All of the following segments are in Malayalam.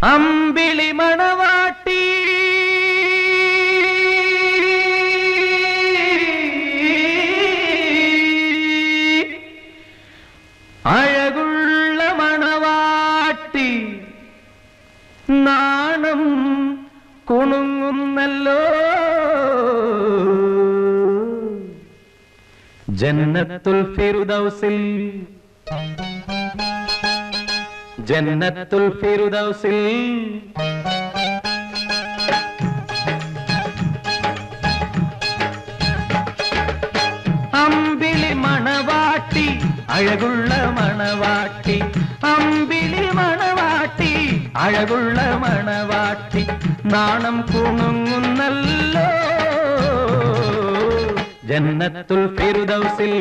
അമ്പിളി മണവാട്ടി അഴകുള്ള മണവാട്ടി നാണം കുണുങ്ങുന്നല്ലോ ജന്നത്തുൽ ഫിർദൗസിൽ ജന്നത്തുൽ ഫിർദൗസിൽ അമ്പിളി മണവാട്ടി അഴകുള്ള മണവാട്ടി അമ്പിളി മണവാട്ടി അഴകുള്ള മണവാട്ടി നാണം കുണുങ്ങുന്നല്ലോ ജന്നത്തുൽ ഫിർദൗസിൽ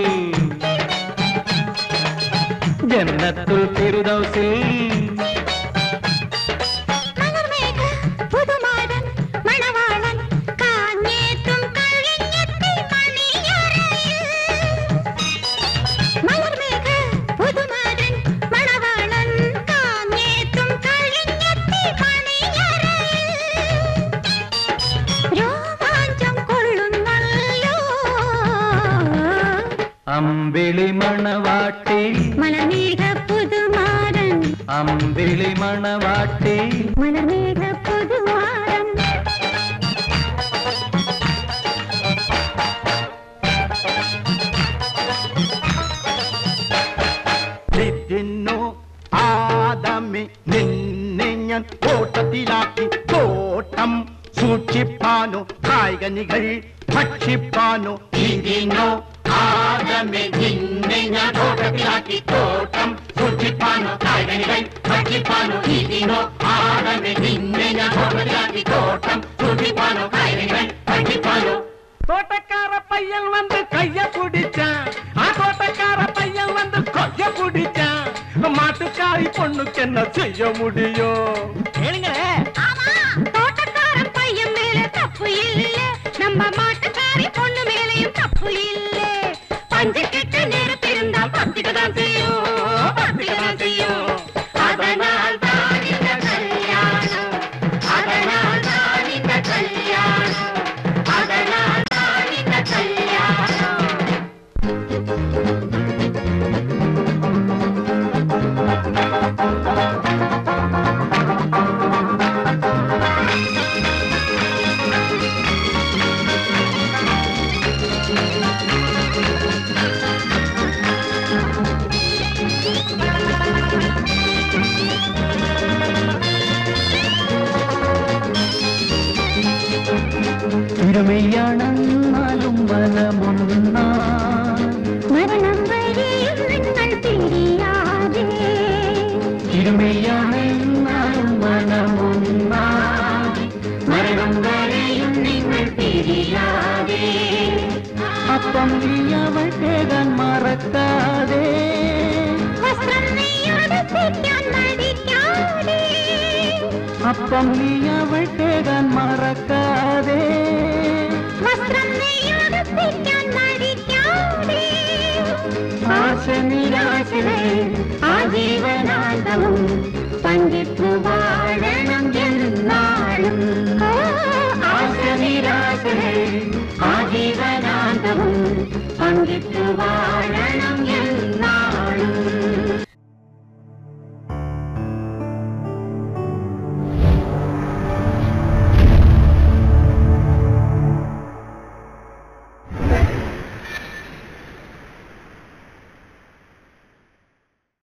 ജന്നത്തുൽ ഫിർദൗസിൽ അമ്പിളി മണവാട്ടി മലർമേഘ പുതുമാരൻ അമ്പിളി മണവാട്ടി മലർമേഘ പുതുമാരൻ തിന്നു ആദമി നിന്നെ ഞാൻ ഓട്ടത്തിലാക്കി തോട്ടം സൂക്ഷിപ്പാനോ കായികനികൾ ഭക്ഷിപ്പാനോ ഇതിനോ ആദമി നിന്നെ ഞാൻ ഓട്ടത്തിലാക്കി തോട്ടം സൂക്ഷിപ്പാനോ കായികനികൾ ഭക്ഷിപ്പാനോ ഇതിനോ ആദമി നിന്നെ ഞാൻ ഓട്ടത്തിലാക്കി തോട്ടം സൂക്ഷിപ്പാനോ കായികനികൾ ഭക്ഷിപ്പാനോ தோட்டக்கார பையன் வந்து கைய பிடிச்சான் தோட்டக்கார பையன் வந்து கொய்ய பிடிச்சான் மாட்டுக்காரி பொண்ணுக்கு என்ன செய்ய முடியும் கேளுங்களே தோட்டக்கார பையன் மேல தப்பு இல்ல நம்ம மாட்டுக்காரி பொண்ணு மேலையும் தப்பு இல்ல பஞ்சு கிட்ட நேரத்திருந்தா பத்திக்கதான் செய்யும் அதனால் தான் இந்த கல்யாணம் அதனால் தான் இந்த கல்யாணம் அதனால் தான் இந்த கல்யாணம் തിരുമയ്യാണെന്നാലും മനമൊന്നാ മരണം വരെയും നിങ്ങൾ പിരിയാതെ തിരുമയ്യാണെന്നാലും മനമൊന്നാ മരണം വരെയും നിങ്ങൾ പിരിയാതെ അപ്പം നീ അവൾ തേകാൻ മറക്കാതെ വസ്ത്രം നെയ്യുടുപ്പിക്കാൻ മടിക്കാതെ അപ്പം നീ അവൾ തേകാൻ മറക്കാതെ വസ്ത്രം നെയ്യുടുപ്പിക്കാൻ മടിക്കാതെ ആശ നിരാശരെ ആജീവനാന്തവും പങ്കിട്ടു വാഴണം എന്നാളും ആശ നിരാശരെ ആജീവനാന്തവും പങ്കിട്ടു വാഴണം എന്നാളും